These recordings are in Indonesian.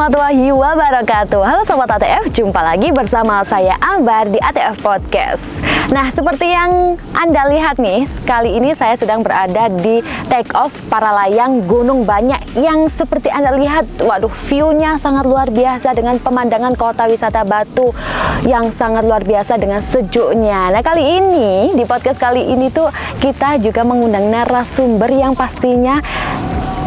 warahmatullahi wabarakatuh. Halo Sobat ATF, jumpa lagi bersama saya Ambar di ATF Podcast. Nah, seperti yang Anda lihat nih, kali ini saya sedang berada di take off para layang Gunung Banyak yang seperti Anda lihat, waduh, view-nya sangat luar biasa dengan pemandangan kota wisata Batu yang sangat luar biasa dengan sejuknya. Nah, kali ini di podcast kali ini tuh kita juga mengundang narasumber yang pastinya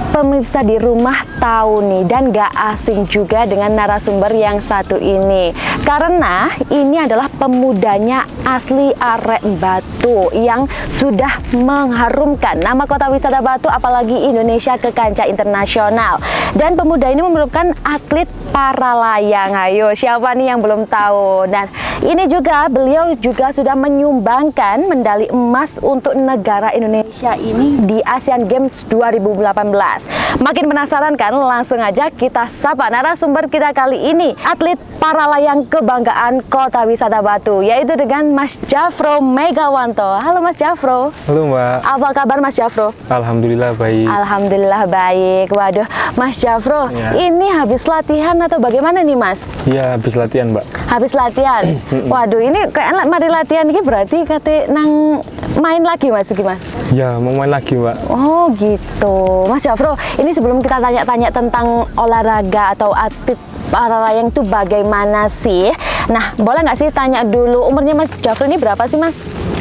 pemirsa di rumah tahu nih, dan gak asing juga dengan narasumber yang satu ini, karena ini adalah pemudanya asli arek Batu yang sudah mengharumkan nama kota wisata Batu apalagi Indonesia ke kancah internasional. Dan pemuda ini merupakan atlet para layang. Ayo, siapa nih yang belum tahu? Dan ini juga beliau juga sudah menyumbangkan medali emas untuk negara Indonesia ini di Asian Games 2018. Makin penasaran kan? Langsung aja kita sapa narasumber kita kali ini, atlet para layang kebanggaan kota wisata Batu, yaitu dengan Mas Jafro Megawanto. Halo Mas Jafro. Halo Mbak. Apa kabar Mas Jafro? Alhamdulillah baik. Alhamdulillah baik. Waduh, Mas Jafro, ya. Ini habis latihan atau bagaimana nih Mas? Iya, habis latihan Mbak. Habis latihan? Waduh, ini kayak mari latihan ini berarti kate nang main lagi Mas, gimana? Ya, mau main lagi Mbak. Oh gitu. Mas Jafro, ini sebelum kita tanya-tanya tentang olahraga atau atlet para layang itu bagaimana sih? Nah, boleh nggak sih tanya dulu umurnya Mas Jafro ini berapa sih Mas?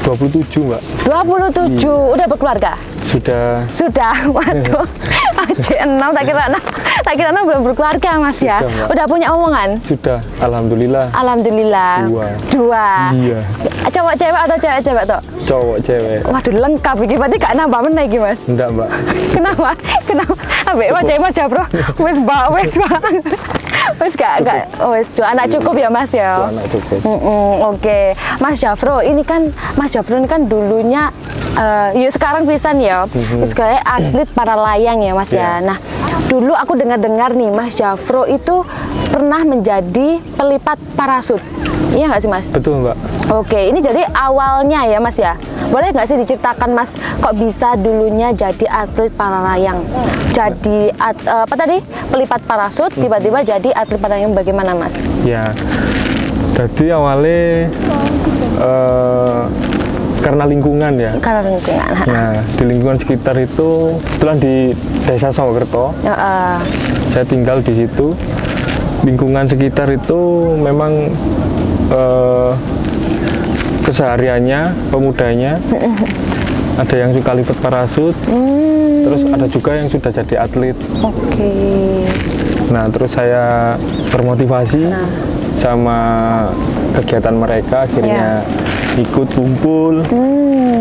27 Mbak. 27, iya. Udah berkeluarga? Sudah. Waduh, aja 6, tak kira 6 belum berkeluarga Mas ya? Sudah, udah punya omongan? Sudah, Alhamdulillah. Alhamdulillah. Dua. Iya. Cowok cewek atau cewek cewek toh? Cowok cewek. Waduh, lengkap ini, berarti gak nambah meneh iki Mas? Enggak Mbak. Kenapa? Ambek cewek Mas Jafro, wis Mbak. Wes gak, wes dua anak cukup ya Mas ya? Dua anak cukup. Oke. Mas Jafro, ini kan Mas Jafro ini kan dulunya yuk sekarang pisan ya, sebagai atlet para layang ya Mas ya. Nah, dulu aku dengar-dengar nih Mas Jafro itu pernah menjadi pelipat parasut. Iya nggak sih Mas? Betul Mbak. Oke, ini jadi awalnya ya Mas ya. Boleh nggak sih diceritakan Mas, kok bisa dulunya jadi atlet para layang? Jadi apa tadi? Pelipat parasut, tiba-tiba jadi atlet para layang, bagaimana Mas? Ya, jadi awalnya karena lingkungan ya. Karena lingkungan. Nah, di lingkungan sekitar itu, setelah di Desa Sawokerto, saya tinggal di situ. Lingkungan sekitar itu memang kesehariannya pemudanya ada yang suka lipat parasut, terus ada juga yang sudah jadi atlet. Oke. Nah, terus saya termotivasi sama kegiatan mereka, akhirnya ikut kumpul,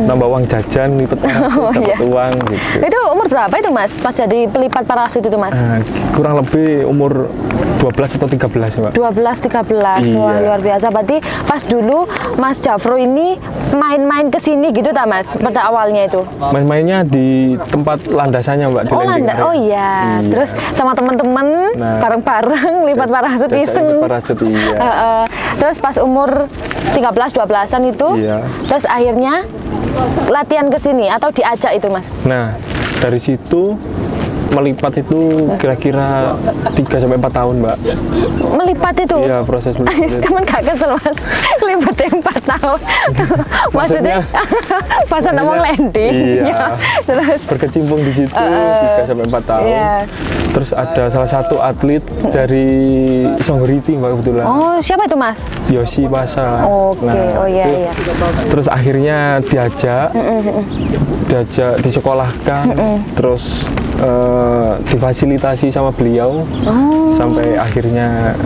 nambah uang jajan, lipat parasut, dapat uang gitu. Itu umur berapa itu Mas, pas jadi pelipat parasut itu Mas? Kurang lebih umur 12 atau 13 Mbak. 12-13, iya. Wah luar biasa. Berarti pas dulu Mas Jafro ini main-main ke sini gitu tak Mas, pada awalnya itu? Main-mainnya di tempat landasannya Mbak. Oh iya. Terus sama teman-teman bareng-bareng lipat parasut iseng. Lipat parasut, iya. Terus pas umur 13-12an itu, terus akhirnya latihan ke sini atau diajak itu Mas? Nah, dari situ melipat itu kira-kira 3-4 tahun Mbak. Melipat itu? Iya, proses melipat. Kamu gak kesel Mas, lipatnya 4 tahun. Maksudnya pas ngomong landing. Iya. Terus berkecimpung di situ 3-4 tahun. Iya. Terus ada salah satu atlet dari Songgoriti Mbak kebetulan. Oh, siapa itu Mas? Yosi Pasha. Oke, iya. Terus akhirnya diajak disekolahkan, terus difasilitasi sama beliau sampai akhirnya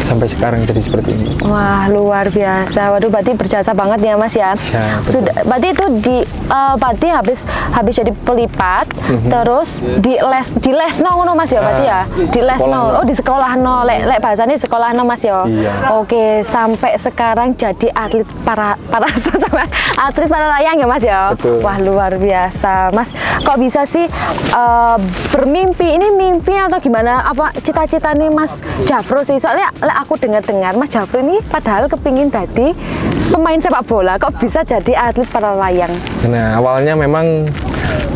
sampai sekarang jadi seperti ini. Wah, luar biasa. Waduh, berarti berjasa banget ya Mas ya. Ya, sudah, berarti itu berarti habis jadi pelipat, terus di lesno ngono Mas ya, berarti ya. Di lesno. Oh, di sekolah no. Lek bahasanya sekolah no Mas ya. Iya. Oke, sampai sekarang jadi atlet para atlet para layang ya Mas ya. Betul. Wah, luar biasa. Mas, kok bisa sih bermimpi? Ini mimpi atau gimana? Apa cita-cita nih Mas Jafro sih? Soalnya aku dengar-dengar Mas Jafro ini padahal kepingin tadi pemain sepak bola, kok bisa jadi atlet para layang? Nah, awalnya memang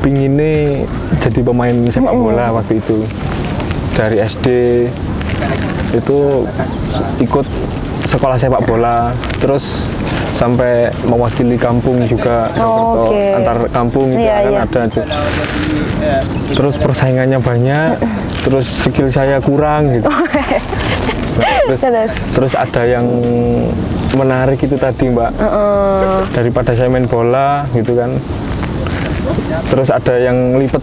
pinginnya jadi pemain sepak bola waktu itu. Dari SD itu ikut sekolah sepak bola, terus sampai mewakili kampung juga, antar kampung gitu ada tuh. Terus persaingannya banyak, terus skill saya kurang gitu. Terus ada yang menarik itu tadi Mbak, daripada saya main bola gitu kan. Terus ada yang lipet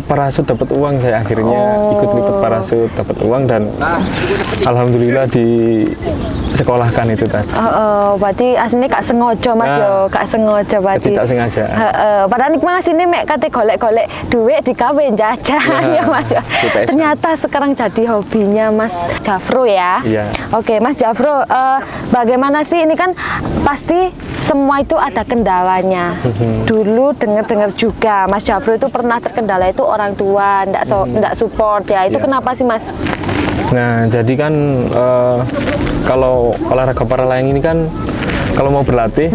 parasut dapat uang, saya akhirnya ikut lipet parasut dapat uang dan alhamdulillah disekolahkan itu tadi. Berarti aslinya gak sengaja Mas yo, gak sengaja berarti. Tidak sengaja. Padahal nih Mas ini mek kate golek-golek duit digawe jajan ya Mas. Ternyata sekarang jadi hobinya Mas Jafro ya. Iya. Oke Mas Jafro, bagaimana sih ini kan pasti semua itu ada kendalanya. Dulu dengar juga Mas Jafro itu pernah terkendala itu orang tua ndak support ya. Itu kenapa sih Mas? Nah, jadi kan kalau olahraga para layang ini kan kalau mau berlatih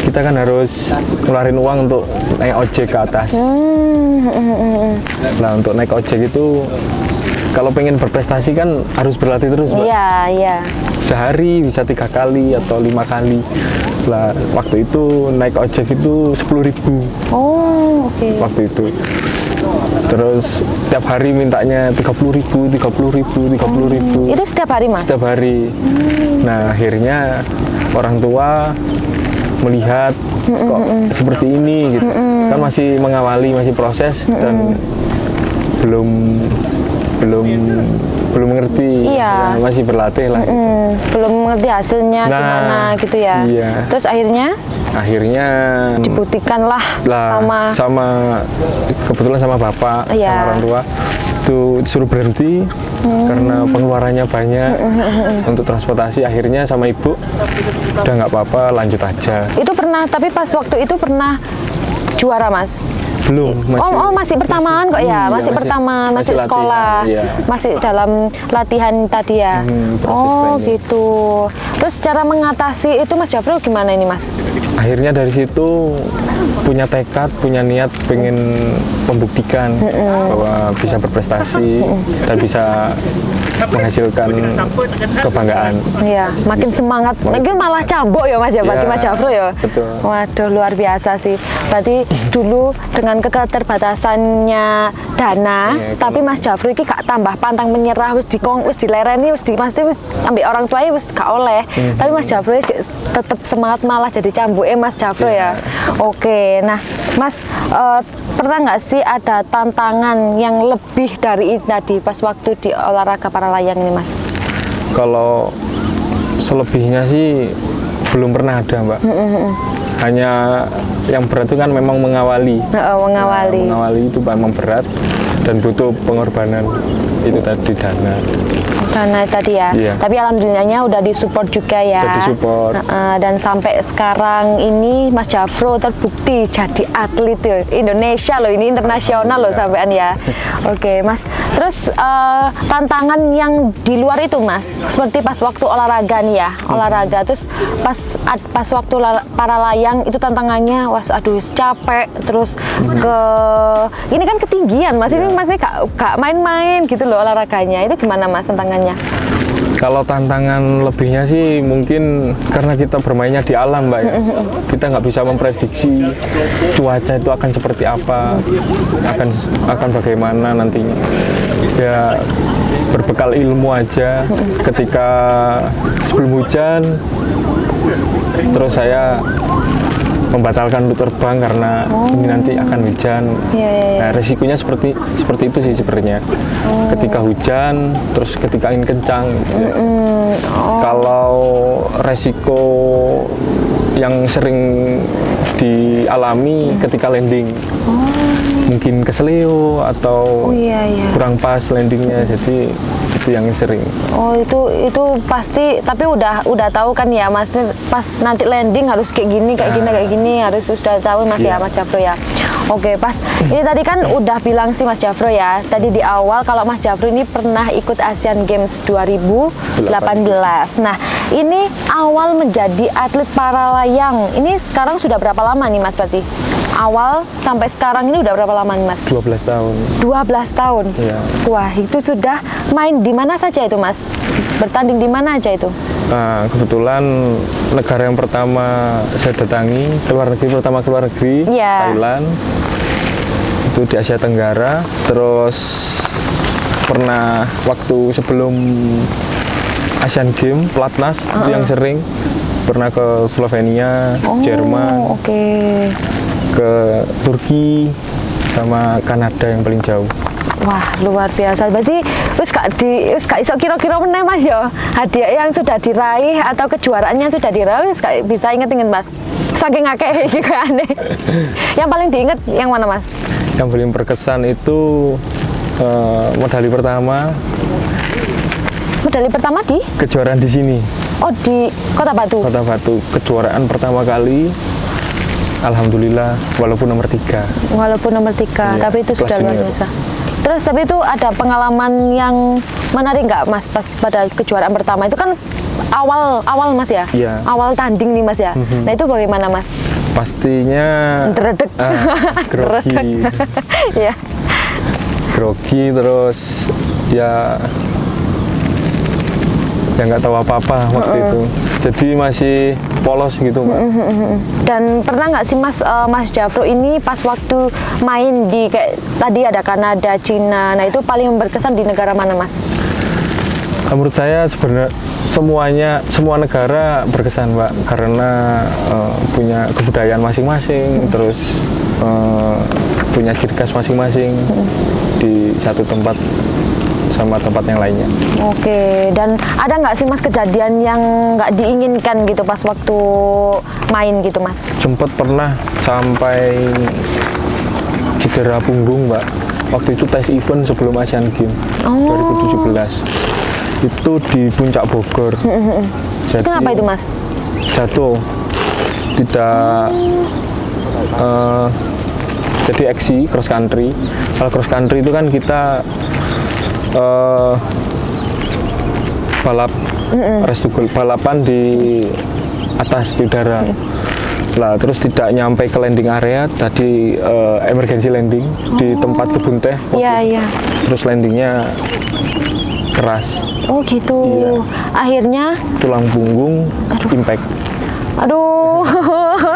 kita kan harus ngeluarin uang untuk naik ojek ke atas. Nah, untuk naik ojek itu kalau pengen berprestasi kan harus berlatih terus, Mbak. Iya. Sehari bisa 3 kali atau 5 kali. Lah, waktu itu naik ojek itu 10.000. Waktu itu. Terus setiap hari mintanya 30.000. Itu setiap hari Mas? Setiap hari. Nah, akhirnya orang tua melihat kok seperti ini gitu. Kan masih mengawali, masih proses dan belum mengerti, ya, masih berlatih lah. Belum mengerti hasilnya gimana gitu ya. Iya. Terus akhirnya dibuktikan lah sama kebetulan sama bapak, sama orang tua itu disuruh berhenti karena pengeluarannya banyak untuk transportasi. Akhirnya sama ibu udah nggak apa-apa, lanjut aja. Itu pernah, tapi pas waktu itu pernah juara Mas? Belum. Masih pertamaan kok ya, masih pertama, masih sekolah, masih dalam latihan tadi ya. Gitu. Terus cara mengatasi itu Mas Jafro gimana ini Mas? Akhirnya dari situ punya tekad, punya niat pengen membuktikan bahwa bisa berprestasi dan bisa menghasilkan kebanggaan. Iya, makin semangat. Mungkin malah cambuk ya Mas ya, bagi Mas Jafro ya. Betul. Waduh, luar biasa sih. Berarti dulu dengan keterbatasannya dana, tapi Mas Jafro ini gak tambah pantang menyerah, wis dilereni, wis ambil orang tuanya wis gak oleh. Tapi Mas Jafro tetap semangat, malah jadi cambuke Mas Jafro ya. Oke, nah Mas pernah nggak sih ada tantangan yang lebih dari itu tadi pas waktu di olahraga para layang ini Mas? Kalau selebihnya sih belum pernah ada Mbak. Hanya yang berat itu kan memang mengawali. Mengawali itu memang berat dan butuh pengorbanan, itu tadi dana tadi ya. Tapi alhamdulillahnya udah disupport juga ya. Udah disupport. Dan sampai sekarang ini Mas Jafro terbukti jadi atlet Indonesia loh, ini internasional loh sampean ya. Oke Mas, terus tantangan yang di luar itu Mas, seperti pas waktu olahraga nih ya, olahraga terus pas waktu para layang itu tantangannya aduh capek, terus ini kan ketinggian Mas, ini masih gak main-main gitu loh olahraganya, itu gimana Mas tantangannya? Kalau tantangan lebihnya sih mungkin karena kita bermainnya di alam Mbak ya. Kita nggak bisa memprediksi cuaca itu akan seperti apa, akan bagaimana nantinya. Ya berbekal ilmu aja, ketika sebelum hujan terus saya membatalkan untuk terbang karena ini nanti akan hujan. Nah, resikonya seperti itu sih sebenarnya. Ketika hujan, terus ketika angin kencang. Kalau resiko yang sering dialami ketika landing, mungkin keseleo atau kurang pas landingnya, jadi itu yang sering. Itu pasti, tapi udah tahu kan ya Mas, pas nanti landing harus kayak gini harus sudah tahu Mas ya Mas Jafro ya. Oke, pas ini tadi kan udah bilang sih Mas Jafro ya tadi di awal kalau Mas Jafro ini pernah ikut Asian Games 2018. Nah, ini awal menjadi atlet para layang ini sekarang sudah berapa lama nih Mas berarti awal sampai sekarang ini udah berapa lama nih Mas? 12 tahun. 12 tahun? Iya. Wah, itu sudah main di mana saja itu Mas? Bertanding di mana aja itu? Nah, kebetulan negara yang pertama saya datangi, keluar negeri, Iya. Thailand. Itu di Asia Tenggara. Terus pernah waktu sebelum Asian Games, Platnas, itu yang sering. Pernah ke Slovenia, Jerman, Oke. ke Turki, sama Kanada yang paling jauh. Wah, luar biasa. Berarti wis gak iso kira-kira meneh Mas ya. Hadiah yang sudah diraih atau kejuaraannya sudah diraih wis gak bisa inget-inget Mas. Saking akeh iki aneh. Yang paling diinget yang mana Mas? Yang paling berkesan itu medali pertama. Medali pertama di? Kejuaraan di sini. Oh, di Kota Batu. Kota Batu, kejuaraan pertama kali. Alhamdulillah, walaupun nomor 3. Walaupun nomor 3, Iya, tapi itu sudah kelas luar junior. biasa. Terus tapi itu ada pengalaman yang menarik nggak Mas pas pada kejuaraan pertama itu kan awal Mas ya? Iya. Awal tanding nih Mas ya. Nah itu bagaimana Mas? Pastinya Dredeg. grogi. Ya. Grogi, terus ya nggak tahu apa-apa waktu itu. Jadi masih polos gitu Mbak. Dan pernah nggak sih Mas Jafro ini pas waktu main di kayak tadi ada Kanada, Cina, nah itu paling berkesan di negara mana Mas? Menurut saya sebenarnya semua negara berkesan Mbak, karena punya kebudayaan masing-masing, terus punya ciri khas masing-masing di satu tempat sama tempat yang lainnya. Oke, dan ada nggak sih Mas kejadian yang nggak diinginkan gitu pas waktu main gitu Mas? Sempat pernah sampai cedera punggung Mbak. Waktu itu tes event sebelum Asian Games 2017. Itu di Puncak Bogor. Jadi, Kenapa itu Mas? jatuh. Tidak jadi eksi cross country. Kalau cross country itu kan kita balapan di atas di udara. Lah terus tidak nyampe ke landing area, tadi emergency landing di tempat kebun teh. Iya. Terus landingnya keras. Oh gitu. Iya. Akhirnya, Tulang punggung impact. aduh,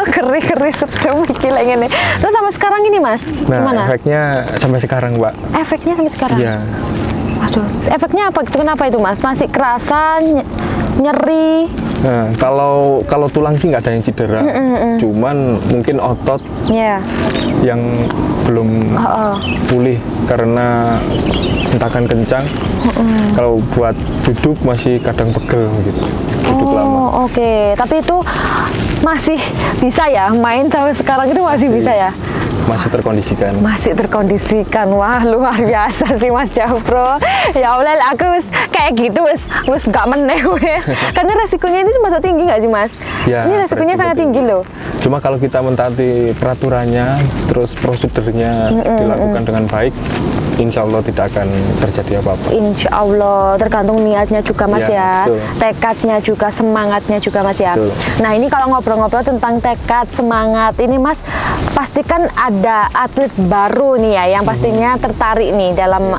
keri sedem gila ini. Terus sampai sekarang ini Mas, Nah, gimana? efeknya sampai sekarang, Mbak. Efeknya sampai sekarang? Iya. Aduh, efeknya apa? Kenapa itu Mas? Masih kerasa, nyeri? Nah, kalau tulang sih nggak ada yang cedera. Cuman mungkin otot Ya. yang belum pulih karena hentakan kencang. Kalau buat duduk masih kadang pegel gitu. Duduk lama. Oh, oke. Tapi itu masih bisa ya main sampai sekarang itu masih bisa ya? Masih terkondisikan. Masih terkondisikan. Wah, luar biasa sih Mas Jafro. Ya Allah, aku kayak gitu wis gak meneh wis. Karena resikonya ini masuk tinggi nggak sih Mas? Ya, Ini resikonya sangat tinggi loh. Cuma kalau kita mentaati peraturannya, terus prosedurnya dilakukan dengan baik, insya Allah tidak akan terjadi apa-apa. Insya Allah, tergantung niatnya juga Mas Ya, ya, betul. tekadnya juga, semangatnya juga Mas ya. Betul. Nah ini kalau ngobrol-ngobrol tentang tekad, semangat, ini Mas pastikan ada atlet baru nih ya, yang pastinya tertarik nih dalam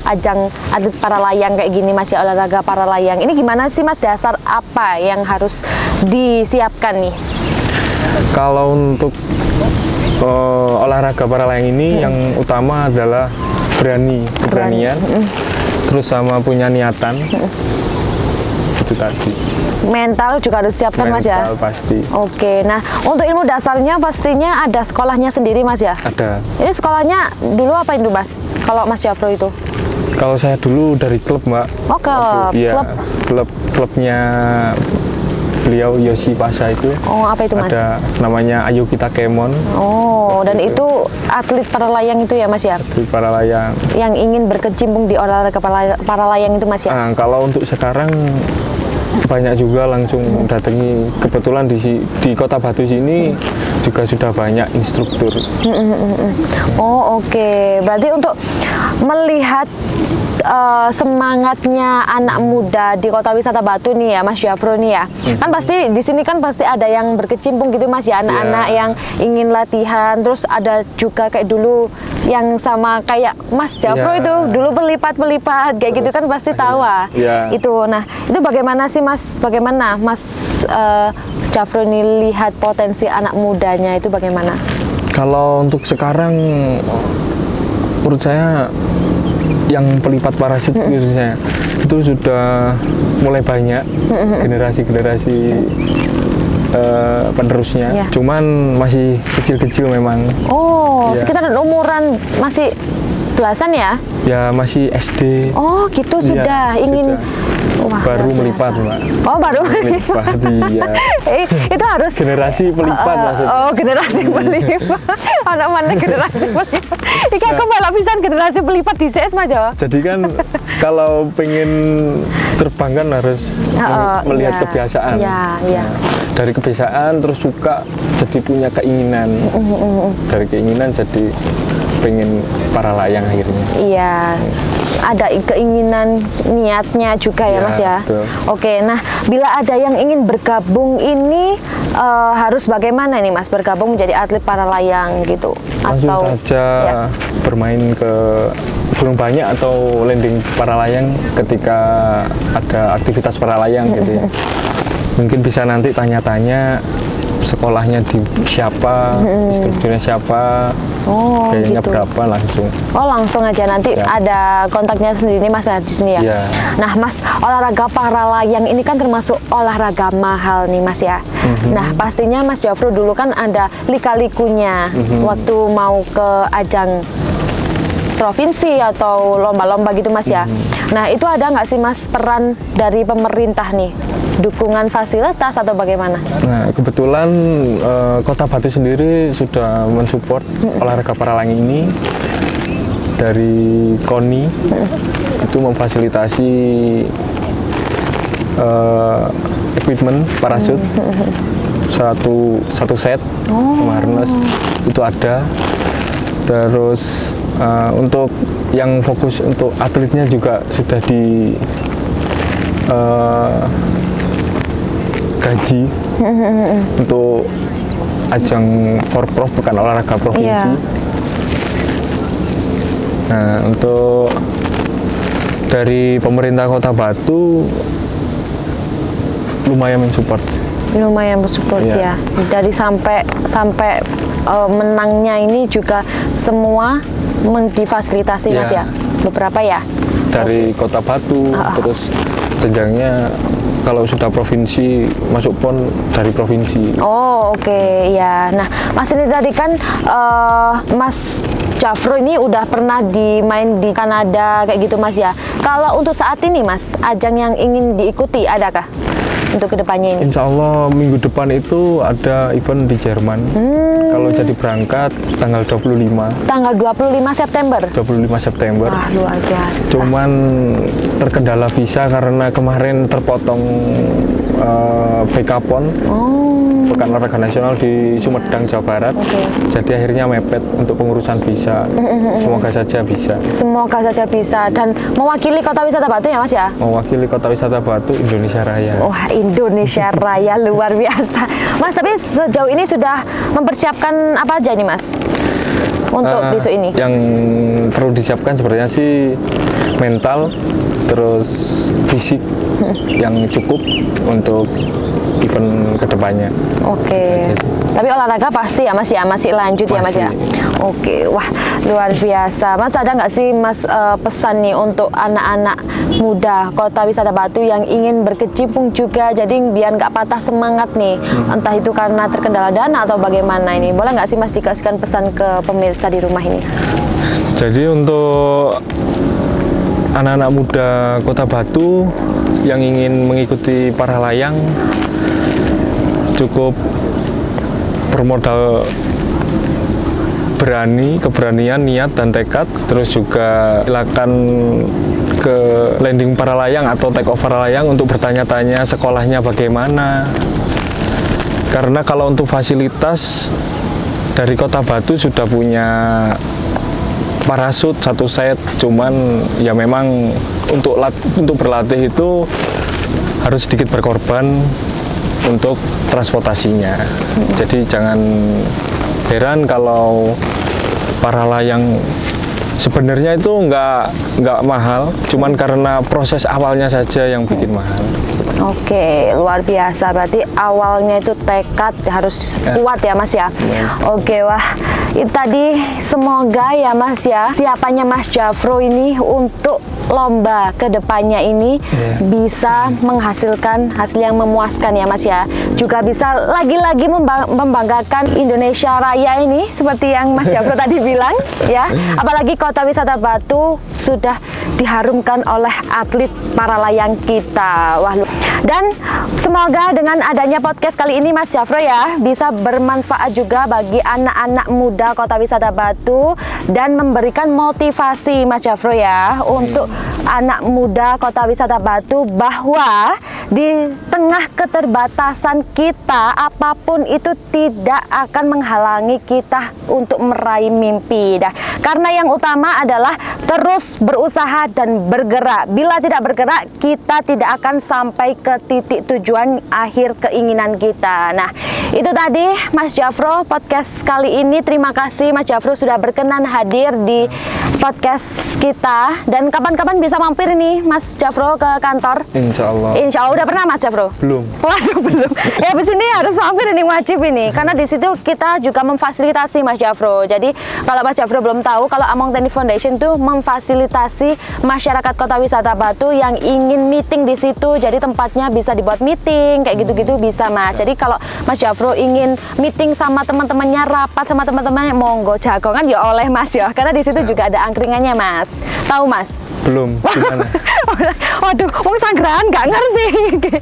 ajang atlet para layang kayak gini Mas ya, olahraga para layang. Ini gimana sih Mas, dasar apa yang harus disiapkan nih? Kalau untuk olahraga para layang ini yang utama adalah keberanian, terus sama punya niatan. Itu tadi. Mental juga harus siapkan Mas ya? Mental pasti. Oke, nah untuk ilmu dasarnya pastinya ada sekolahnya sendiri Mas ya? Ada. Ini sekolahnya dulu apa itu Mas? Kalau Mas Jafro itu? Kalau saya dulu dari klub, Mbak. Oh, klub. Iya, klubnya beliau Yosi Pasha itu. Oh, apa itu Mas? Ada namanya Ayu Kita Kemon. Oh, dan itu atlet para layang itu ya Mas ya? Di para layang. Yang ingin berkecimpung di olahraga para layang itu Mas ya? Nah, kalau untuk sekarang banyak juga langsung datangi. Kebetulan di Kota Batu sini juga sudah banyak instruktur. Oh, oke. Berarti untuk melihat semangatnya anak muda di Kota Wisata Batu nih ya Mas Jafro nih ya. Kan pasti di sini kan pasti ada yang berkecimpung gitu Mas ya, anak-anak yang ingin latihan, terus ada juga kayak dulu yang sama kayak Mas Jafro itu dulu berlipat-lipat kayak gitu kan pasti tahu itu. Nah, itu bagaimana sih Mas? Bagaimana Mas Jafro ini lihat potensi anak mudanya itu bagaimana? Kalau untuk sekarang menurut saya yang pelipat parasit khususnya itu sudah mulai banyak generasi-generasi penerusnya, cuman masih kecil-kecil memang. Sekitar umuran masih belasan ya? Ya masih SD. Oh gitu sudah ingin. Wah, baru melipat Mbak. Oh baru melipat. Iya. Itu harus generasi pelipat maksudnya. Oh generasi pelipat. Anak mana generasi pelipat? Ini aku malah bisa generasi pelipat di CS Mas Jo. Jadi kan kalau pengen terbang kan harus melihat kebiasaan. Dari kebiasaan terus suka jadi punya keinginan. Dari keinginan jadi pengen para layang akhirnya. Iya. Ada keinginan niatnya juga ya Mas ya. Betul. Oke, nah bila ada yang ingin bergabung ini harus bagaimana nih Mas bergabung menjadi atlet para layang gitu? Langsung saja bermain ke Gunung Banyak atau landing para layang ketika ada aktivitas para layang gitu ya. Mungkin bisa nanti tanya-tanya sekolahnya di siapa, instrukturnya siapa, biayanya gitu. Berapa langsung. Langsung aja nanti ada kontaknya sendiri Mas di sini ya. Nah Mas, olahraga para layang ini kan termasuk olahraga mahal nih Mas ya. Nah pastinya Mas Jafro dulu kan ada lika-likunya waktu mau ke ajang provinsi atau lomba-lomba gitu Mas ya. Nah itu ada nggak sih Mas peran dari pemerintah nih? Dukungan fasilitas atau bagaimana? Nah kebetulan Kota Batu sendiri sudah mensupport olahraga para layang ini dari KONI itu memfasilitasi equipment parasut satu set harness itu ada. Terus untuk yang fokus untuk atletnya juga sudah di gaji untuk ajang Forprov bukan olahraga provinsi. Nah untuk dari pemerintah Kota Batu lumayan mensupport. Lumayan mensupport ya. Dari sampai menangnya ini juga semua difasilitasi Mas ya. Beberapa ya. Dari Kota Batu terus jenjangnya kalau sudah provinsi masuk PON dari provinsi. Ya. Nah Mas ini tadi kan Mas Jafro ini udah pernah main di Kanada kayak gitu Mas ya. Kalau untuk saat ini Mas, ajang yang ingin diikuti adakah untuk kedepannya ini? Insya Allah minggu depan itu ada event di Jerman. Kalau jadi berangkat tanggal 25. Tanggal 25 September? 25 September. Wah luar biasa. Cuman terkendala visa karena kemarin terpotong PK PON. Pekan Olahraga Nasional di Sumedang, Jawa Barat. Jadi akhirnya mepet untuk pengurusan visa. Semoga saja bisa. Semoga saja bisa. Dan mewakili Kota Wisata Batu ya Mas ya? Mewakili Kota Wisata Batu Indonesia Raya. Wah Indonesia Raya luar biasa. Mas tapi sejauh ini sudah mempersiapkan apa aja nih Mas? Untuk besok ini? Yang perlu disiapkan sebenarnya sih mental, terus fisik yang cukup untuk event kedepannya. Tapi olahraga pasti ya Mas ya, masih lanjut ya Mas ya. Wah luar biasa. Mas ada nggak sih Mas pesan nih untuk anak-anak muda Kota Wisata Batu yang ingin berkecimpung juga, jadi biar nggak patah semangat nih, entah itu karena terkendala dana atau bagaimana ini, boleh nggak sih Mas dikasihkan pesan ke pemirsa di rumah ini? Jadi untuk anak-anak muda Kota Batu yang ingin mengikuti para layang cukup bermodal keberanian, niat dan tekad, terus juga silakan ke landing para layang atau take off para layang untuk bertanya-tanya sekolahnya bagaimana. Karena kalau untuk fasilitas dari Kota Batu sudah punya parasut 1 set, cuman ya memang untuk berlatih itu harus sedikit berkorban untuk transportasinya. Jadi jangan heran kalau para layang sebenarnya itu nggak mahal, cuman karena proses awalnya saja yang bikin mahal. Oke, luar biasa. Berarti awalnya itu tekad harus kuat ya Mas ya. Oke, wah itu tadi semoga ya Mas ya, siapanya Mas Jafro ini untuk lomba kedepannya ini bisa menghasilkan hasil yang memuaskan ya Mas ya. Juga bisa lagi-lagi membanggakan Indonesia Raya ini seperti yang Mas Jafro tadi bilang ya. Apalagi Kota Wisata Batu sudah diharumkan oleh atlet para layang kita. Wah, dan semoga dengan adanya podcast kali ini Mas Jafro ya bisa bermanfaat juga bagi anak-anak muda Kota Wisata Batu dan memberikan motivasi Mas Jafro ya untuk anak muda Kota Wisata Batu bahwa di tengah keterbatasan kita apapun itu tidak akan menghalangi kita untuk meraih mimpi. Karena yang utama adalah terus berusaha dan bergerak. Bila tidak bergerak, kita tidak akan sampai ke titik tujuan akhir keinginan kita. Nah, itu tadi Mas Jafro podcast kali ini. Terima kasih Mas Jafro sudah berkenan hadir di podcast kita. Dan kapan-kapan bisa mampir nih Mas Jafro ke kantor? Insya Allah. Insya Allah. Udah pernah Mas Jafro? Belum. Waduh, belum. Ya di sini harus mampir ini, wajib ini. Karena di situ kita juga memfasilitasi Mas Jafro. Jadi kalau Mas Jafro belum tahu, kalau Among Tani Foundation itu memfasilitasi masyarakat Kota Wisata Batu yang ingin meeting di situ. Jadi tempatnya bisa dibuat meeting kayak gitu-gitu bisa Mas. Jadi kalau Mas Jafro ingin meeting sama teman-temannya, rapat sama teman-temannya, monggo jagongan ya oleh Mas ya. Karena di situ juga ada angkringannya Mas. Tahu Mas? Belum. Gimana? Waduh, wong Sanggrahan nggak ngerti.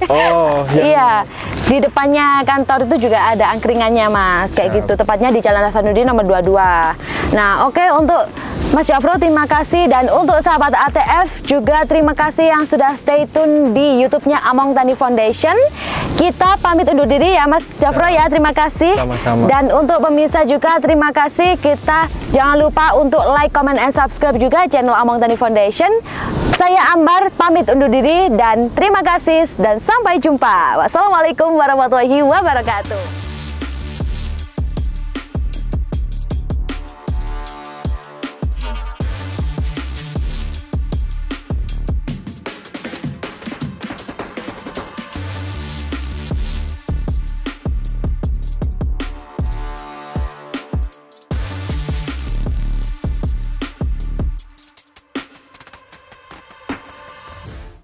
Oh, iya. Di depannya kantor itu juga ada angkringannya Mas, kayak gitu. Tepatnya di Jalan Hasanuddin nomor 22. Nah, oke, untuk Mas Jafro terima kasih, dan untuk sahabat ATF juga terima kasih yang sudah stay tune di YouTube-nya Among Tani Foundation. Kita pamit undur diri ya Mas Jafro ya, terima kasih. Sama-sama. Dan untuk pemirsa juga terima kasih. Kita jangan lupa untuk like, comment, and subscribe juga channel Among Tani Foundation. Saya Ambar pamit undur diri dan terima kasih dan sampai jumpa. Wassalamualaikum warahmatullahi wabarakatuh.